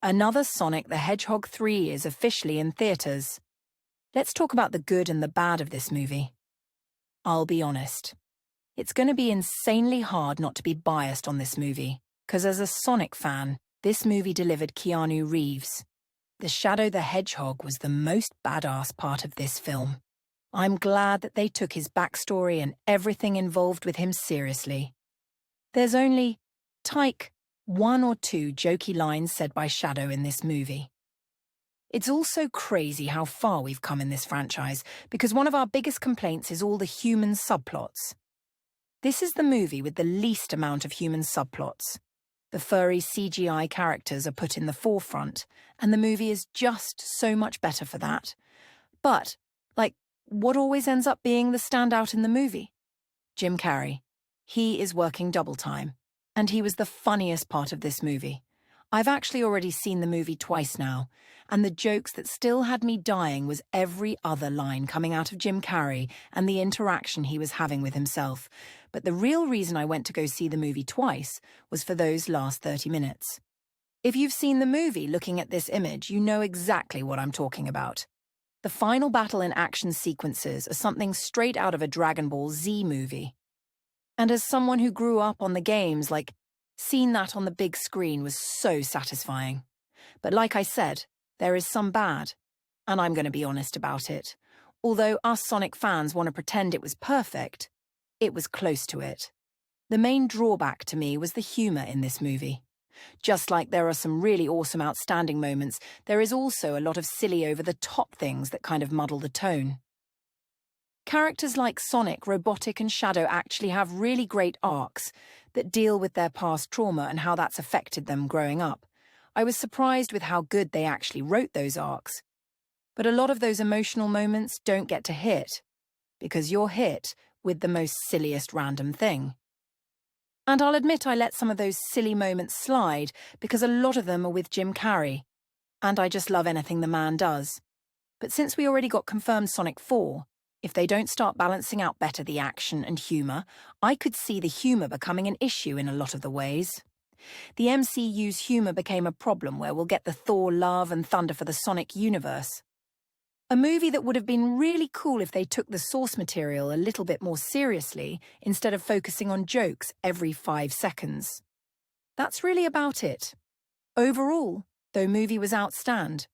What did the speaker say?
Another Sonic the Hedgehog 3 is officially in theaters. Let's talk about the good and the bad of this movie. I'll be honest. It's going to be insanely hard not to be biased on this movie, because as a Sonic fan, this movie delivered Keanu Reeves. The Shadow the Hedgehog was the most badass part of this film. I'm glad that they took his backstory and everything involved with him seriously. There's only, Tyke, one or two jokey lines said by Shadow in this movie. It's also crazy how far we've come in this franchise, because one of our biggest complaints is all the human subplots. This is the movie with the least amount of human subplots. The furry CGI characters are put in the forefront, and the movie is just so much better for that. But, what always ends up being the standout in the movie? Jim Carrey. He is working double time, and he was the funniest part of this movie. I've actually already seen the movie twice now, and the jokes that still had me dying was every other line coming out of Jim Carrey and the interaction he was having with himself. But the real reason I went to go see the movie twice was for those last 30 minutes. If you've seen the movie looking at this image, you know exactly what I'm talking about. The final battle and action sequences are something straight out of a Dragon Ball Z movie. And as someone who grew up on the games, seeing that on the big screen was so satisfying. But like I said, there is some bad, and I'm going to be honest about it. Although us Sonic fans want to pretend it was perfect, it was close to it. The main drawback to me was the humor in this movie. Just like there are some really awesome outstanding moments, there is also a lot of silly over-the-top things that kind of muddle the tone. Characters like Sonic, Robotnik and Shadow actually have really great arcs that deal with their past trauma and how that's affected them growing up. I was surprised with how good they actually wrote those arcs. But a lot of those emotional moments don't get to hit, because you're hit with the most silliest random thing. And I'll admit I let some of those silly moments slide because a lot of them are with Jim Carrey, and I just love anything the man does. But since we already got confirmed Sonic 4, if they don't start balancing out better the action and humour, I could see the humour becoming an issue in a lot of the ways. The MCU's humour became a problem where we'll get the Thor Love and Thunder for the Sonic universe. A movie that would have been really cool if they took the source material a little bit more seriously instead of focusing on jokes every 5 seconds. That's really about it. Overall, though movie was outstanding,